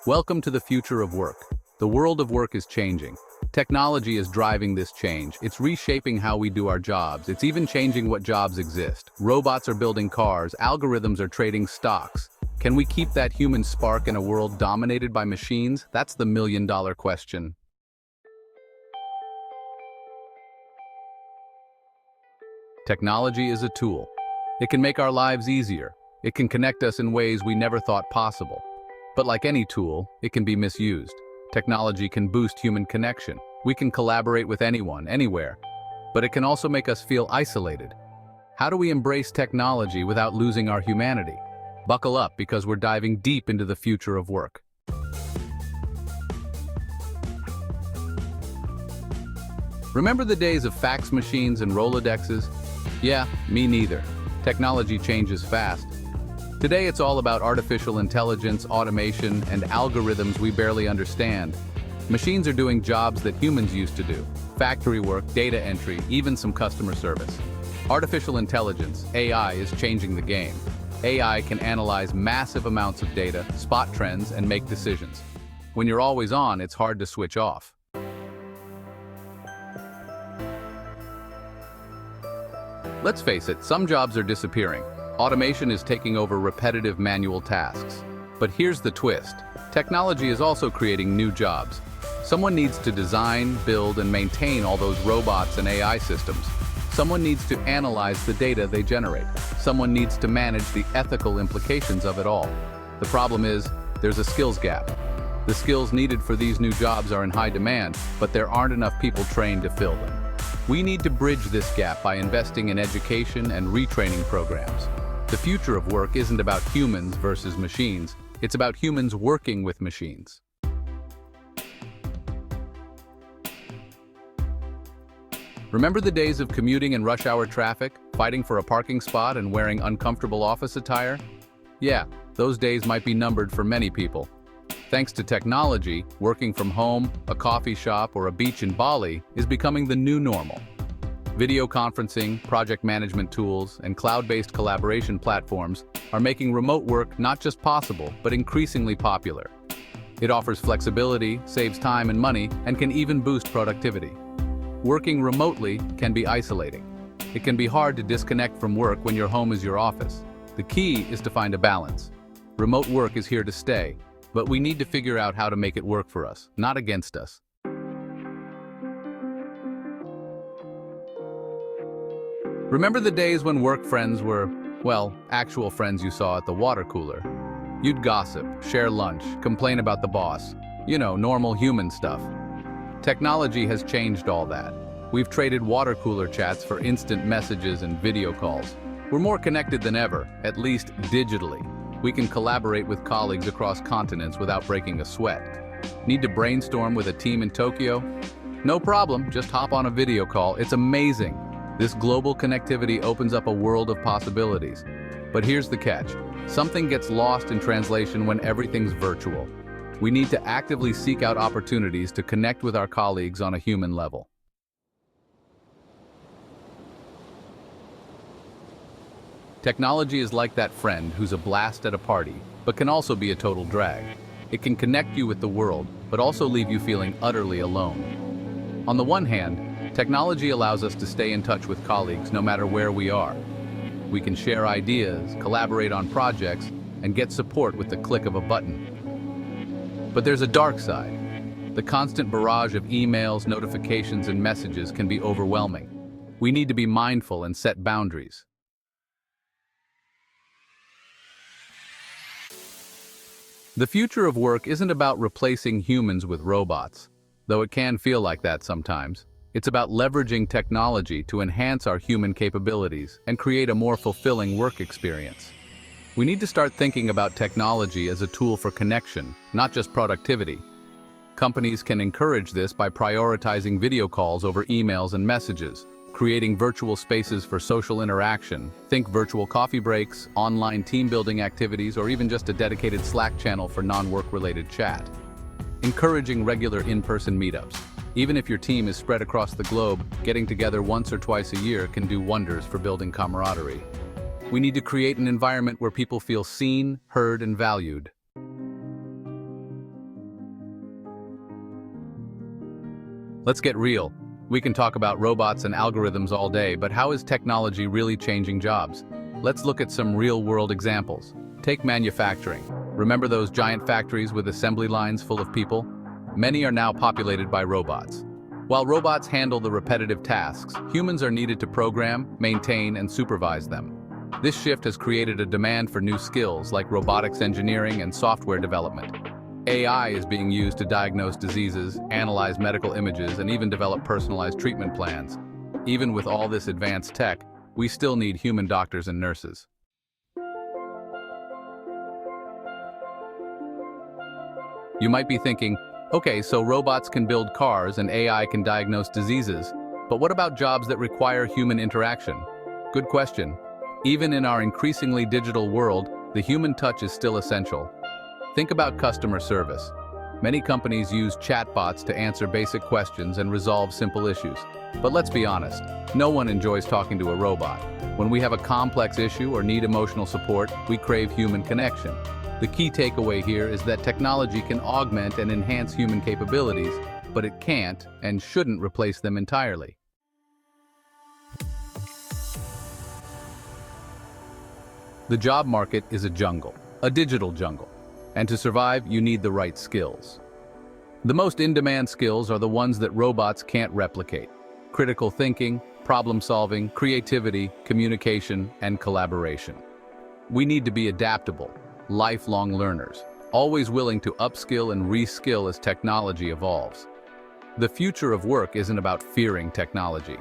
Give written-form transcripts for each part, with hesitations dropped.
Welcome to the future of work. The world of work is changing. Technology is driving this change. It's reshaping how we do our jobs. It's even changing what jobs exist. Robots are building cars. Algorithms are trading stocks. Can we keep that human spark in a world dominated by machines? That's the million-dollar question. Technology is a tool. It can make our lives easier. It can connect us in ways we never thought possible. But like any tool, it can be misused. Technology can boost human connection. We can collaborate with anyone, anywhere. But it can also make us feel isolated. How do we embrace technology without losing our humanity? Buckle up because we're diving deep into the future of work. Remember the days of fax machines and Rolodexes? Yeah, me neither. Technology changes fast. Today it's all about artificial intelligence, automation, and algorithms we barely understand. Machines are doing jobs that humans used to do. Factory work, data entry, even some customer service. Artificial intelligence, AI, is changing the game. AI can analyze massive amounts of data, spot trends, and make decisions. When you're always on, it's hard to switch off. Let's face it, some jobs are disappearing. Automation is taking over repetitive manual tasks. But here's the twist. Technology is also creating new jobs. Someone needs to design, build, and maintain all those robots and AI systems. Someone needs to analyze the data they generate. Someone needs to manage the ethical implications of it all. The problem is, there's a skills gap. The skills needed for these new jobs are in high demand, but there aren't enough people trained to fill them. We need to bridge this gap by investing in education and retraining programs. The future of work isn't about humans versus machines. It's about humans working with machines. Remember the days of commuting in rush hour traffic, fighting for a parking spot and wearing uncomfortable office attire? Yeah, those days might be numbered for many people. Thanks to technology, working from home, a coffee shop, or a beach in Bali is becoming the new normal. Video conferencing, project management tools, and cloud-based collaboration platforms are making remote work not just possible, but increasingly popular. It offers flexibility, saves time and money, and can even boost productivity. Working remotely can be isolating. It can be hard to disconnect from work when your home is your office. The key is to find a balance. Remote work is here to stay, but we need to figure out how to make it work for us, not against us. Remember the days when work friends were, well, actual friends you saw at the water cooler? You'd gossip, share lunch, complain about the boss. You know, normal human stuff. Technology has changed all that. We've traded water cooler chats for instant messages and video calls. We're more connected than ever, at least digitally. We can collaborate with colleagues across continents without breaking a sweat. Need to brainstorm with a team in Tokyo? No problem, just hop on a video call. It's amazing. This global connectivity opens up a world of possibilities. But here's the catch. Something gets lost in translation when everything's virtual. We need to actively seek out opportunities to connect with our colleagues on a human level. Technology is like that friend who's a blast at a party, but can also be a total drag. It can connect you with the world, but also leave you feeling utterly alone. On the one hand, technology allows us to stay in touch with colleagues no matter where we are. We can share ideas, collaborate on projects, and get support with the click of a button. But there's a dark side. The constant barrage of emails, notifications, and messages can be overwhelming. We need to be mindful and set boundaries. The future of work isn't about replacing humans with robots, though it can feel like that sometimes. It's about leveraging technology to enhance our human capabilities and create a more fulfilling work experience. We need to start thinking about technology as a tool for connection, not just productivity. Companies can encourage this by prioritizing video calls over emails and messages, creating virtual spaces for social interaction. Think virtual coffee breaks, online team building activities, or even just a dedicated Slack channel for non-work-related chat. Encouraging regular in-person meetups. Even if your team is spread across the globe, getting together once or twice a year can do wonders for building camaraderie. We need to create an environment where people feel seen, heard, and valued. Let's get real. We can talk about robots and algorithms all day, but how is technology really changing jobs? Let's look at some real-world examples. Take manufacturing. Remember those giant factories with assembly lines full of people? Many are now populated by robots. While robots handle the repetitive tasks, humans are needed to program, maintain, and supervise them. This shift has created a demand for new skills like robotics engineering and software development. AI is being used to diagnose diseases, analyze medical images, and even develop personalized treatment plans. Even with all this advanced tech, we still need human doctors and nurses. You might be thinking, okay, so robots can build cars and AI can diagnose diseases, but what about jobs that require human interaction? Good question. Even in our increasingly digital world, the human touch is still essential. Think about customer service. Many companies use chatbots to answer basic questions and resolve simple issues. But let's be honest, no one enjoys talking to a robot. When we have a complex issue or need emotional support, we crave human connection. The key takeaway here is that technology can augment and enhance human capabilities, but it can't and shouldn't replace them entirely. The job market is a jungle, a digital jungle. And to survive, you need the right skills. The most in-demand skills are the ones that robots can't replicate. Critical thinking, problem-solving, creativity, communication, and collaboration. We need to be adaptable, lifelong learners, always willing to upskill and reskill as technology evolves. The future of work isn't about fearing technology.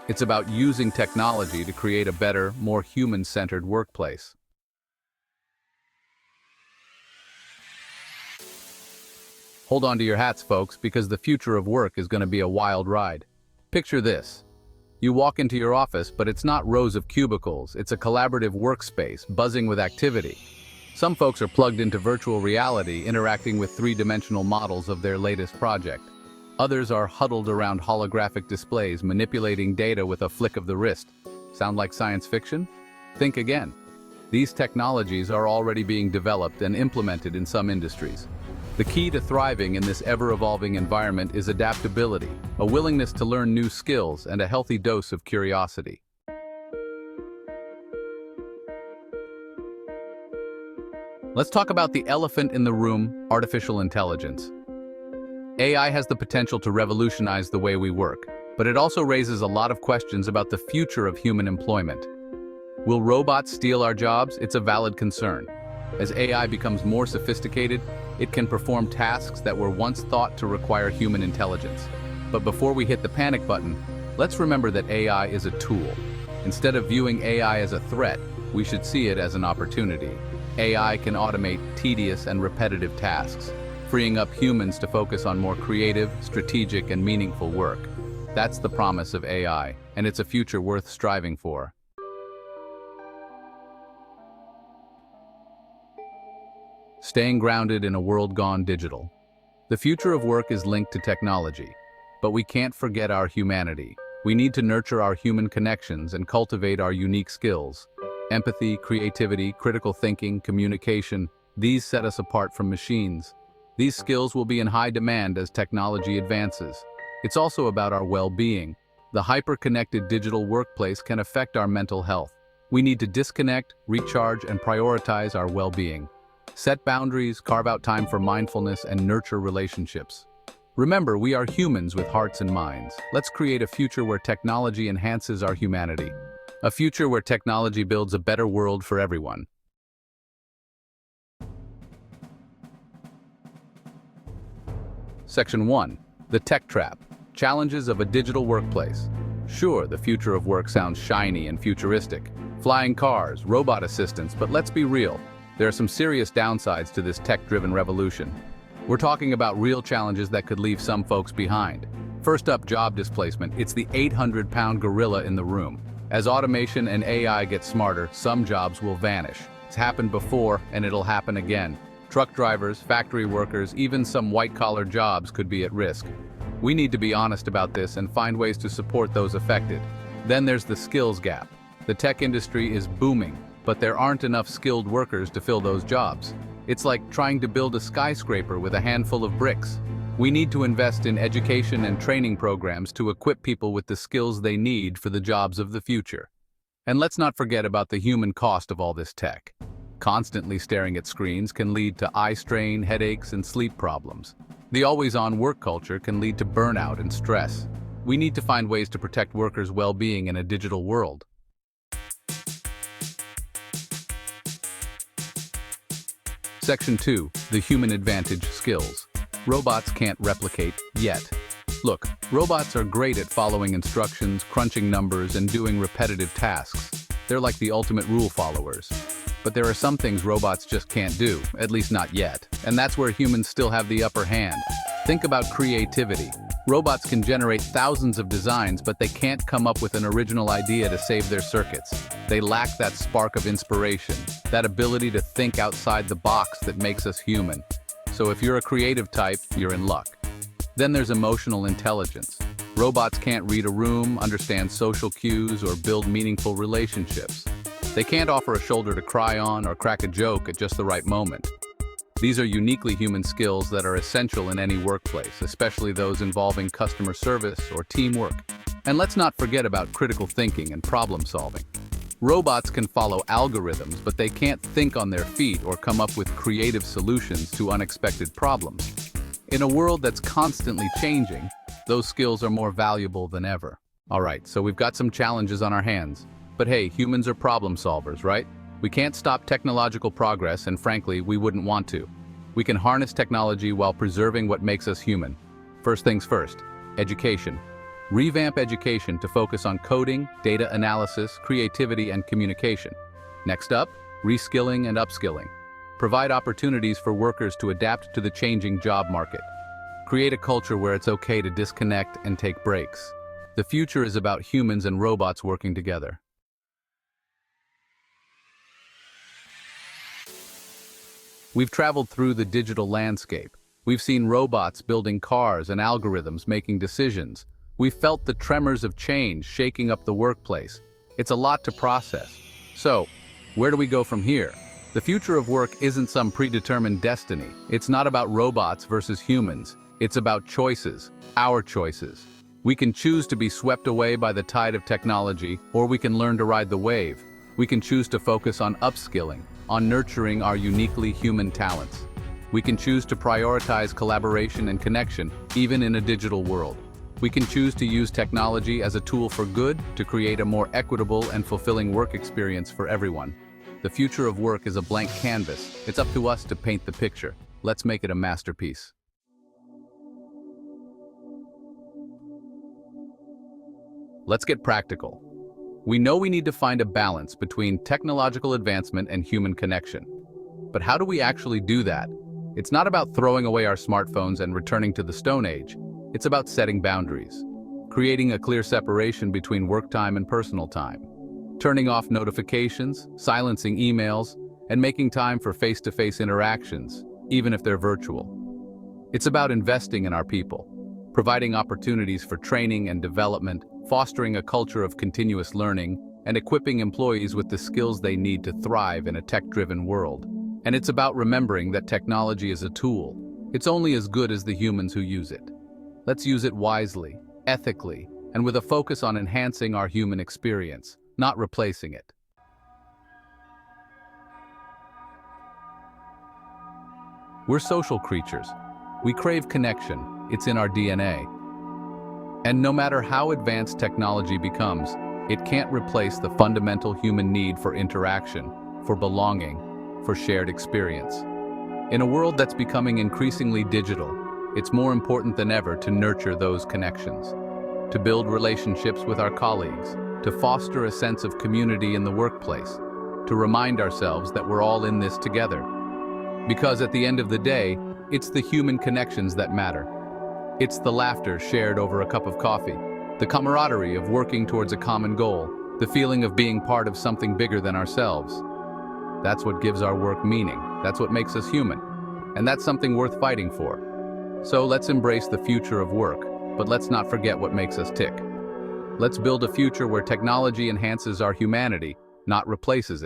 It's about using technology to create a better, more human-centered workplace. Hold on to your hats, folks, because the future of work is going to be a wild ride. Picture this. You walk into your office, but it's not rows of cubicles. It's a collaborative workspace, buzzing with activity. Some folks are plugged into virtual reality, interacting with three-dimensional models of their latest project. Others are huddled around holographic displays, manipulating data with a flick of the wrist. Sound like science fiction? Think again. These technologies are already being developed and implemented in some industries. The key to thriving in this ever-evolving environment is adaptability, a willingness to learn new skills, and a healthy dose of curiosity. Let's talk about the elephant in the room, artificial intelligence. AI has the potential to revolutionize the way we work, but it also raises a lot of questions about the future of human employment. Will robots steal our jobs? It's a valid concern. As AI becomes more sophisticated, it can perform tasks that were once thought to require human intelligence. But before we hit the panic button, let's remember that AI is a tool. Instead of viewing AI as a threat, we should see it as an opportunity. AI can automate tedious and repetitive tasks, freeing up humans to focus on more creative, strategic, and meaningful work. That's the promise of AI, and it's a future worth striving for. Staying grounded in a world gone digital. The future of work is linked to technology, but we can't forget our humanity. We need to nurture our human connections and cultivate our unique skills. Empathy, creativity, critical thinking, communication, these set us apart from machines. These skills will be in high demand as technology advances. It's also about our well-being. The hyper-connected digital workplace can affect our mental health. We need to disconnect, recharge, and prioritize our well-being. Set boundaries, carve out time for mindfulness, and nurture relationships. Remember, we are humans with hearts and minds. Let's create a future where technology enhances our humanity. A future where technology builds a better world for everyone. Section 1. The Tech Trap. Challenges of a digital workplace. Sure, the future of work sounds shiny and futuristic. Flying cars, robot assistants, but let's be real. There are some serious downsides to this tech-driven revolution. We're talking about real challenges that could leave some folks behind. First up, job displacement. It's the 800-pound gorilla in the room. As automation and AI get smarter, some jobs will vanish. It's happened before, and it'll happen again. Truck drivers, factory workers, even some white-collar jobs could be at risk. We need to be honest about this and find ways to support those affected. Then there's the skills gap. The tech industry is booming, but there aren't enough skilled workers to fill those jobs. It's like trying to build a skyscraper with a handful of bricks. We need to invest in education and training programs to equip people with the skills they need for the jobs of the future. And let's not forget about the human cost of all this tech. Constantly staring at screens can lead to eye strain, headaches, and sleep problems. The always-on work culture can lead to burnout and stress. We need to find ways to protect workers' well-being in a digital world. Section 2. The human advantage skills. Robots can't replicate yet. Look, robots are great at following instructions, crunching numbers, and doing repetitive tasks. They're like the ultimate rule followers. But there are some things robots just can't do, at least not yet. And that's where humans still have the upper hand. Think about creativity. Robots can generate thousands of designs, but they can't come up with an original idea to save their circuits. They lack that spark of inspiration, that ability to think outside the box that makes us human. So if you're a creative type, you're in luck. Then there's emotional intelligence. Robots can't read a room, understand social cues, or build meaningful relationships. They can't offer a shoulder to cry on or crack a joke at just the right moment. These are uniquely human skills that are essential in any workplace, especially those involving customer service or teamwork. And let's not forget about critical thinking and problem solving. Robots can follow algorithms, but they can't think on their feet or come up with creative solutions to unexpected problems. In a world that's constantly changing, those skills are more valuable than ever. All right, so we've got some challenges on our hands. But hey, humans are problem solvers, right? We can't stop technological progress, and frankly, we wouldn't want to. We can harness technology while preserving what makes us human. First things first, education. Revamp education to focus on coding, data analysis, creativity, and communication. Next up, reskilling and upskilling. Provide opportunities for workers to adapt to the changing job market. Create a culture where it's okay to disconnect and take breaks. The future is about humans and robots working together. We've traveled through the digital landscape. We've seen robots building cars and algorithms making decisions. We've felt the tremors of change shaking up the workplace. It's a lot to process. So, where do we go from here? The future of work isn't some predetermined destiny. It's not about robots versus humans. It's about choices, our choices. We can choose to be swept away by the tide of technology, or we can learn to ride the wave. We can choose to focus on upskilling, on nurturing our uniquely human talents. We can choose to prioritize collaboration and connection, even in a digital world. We can choose to use technology as a tool for good to create a more equitable and fulfilling work experience for everyone. The future of work is a blank canvas. It's up to us to paint the picture. Let's make it a masterpiece. Let's get practical. We know we need to find a balance between technological advancement and human connection. But how do we actually do that? It's not about throwing away our smartphones and returning to the Stone Age. It's about setting boundaries, creating a clear separation between work time and personal time, turning off notifications, silencing emails, and making time for face-to-face interactions, even if they're virtual. It's about investing in our people, providing opportunities for training and development, fostering a culture of continuous learning, and equipping employees with the skills they need to thrive in a tech-driven world. And it's about remembering that technology is a tool. It's only as good as the humans who use it. Let's use it wisely, ethically, and with a focus on enhancing our human experience, not replacing it. We're social creatures. We crave connection. It's in our DNA. And no matter how advanced technology becomes, it can't replace the fundamental human need for interaction, for belonging, for shared experience. In a world that's becoming increasingly digital, it's more important than ever to nurture those connections, to build relationships with our colleagues, to foster a sense of community in the workplace, to remind ourselves that we're all in this together. Because at the end of the day, it's the human connections that matter. It's the laughter shared over a cup of coffee, the camaraderie of working towards a common goal, the feeling of being part of something bigger than ourselves. That's what gives our work meaning. That's what makes us human. And that's something worth fighting for. So let's embrace the future of work, but let's not forget what makes us tick. Let's build a future where technology enhances our humanity, not replaces it.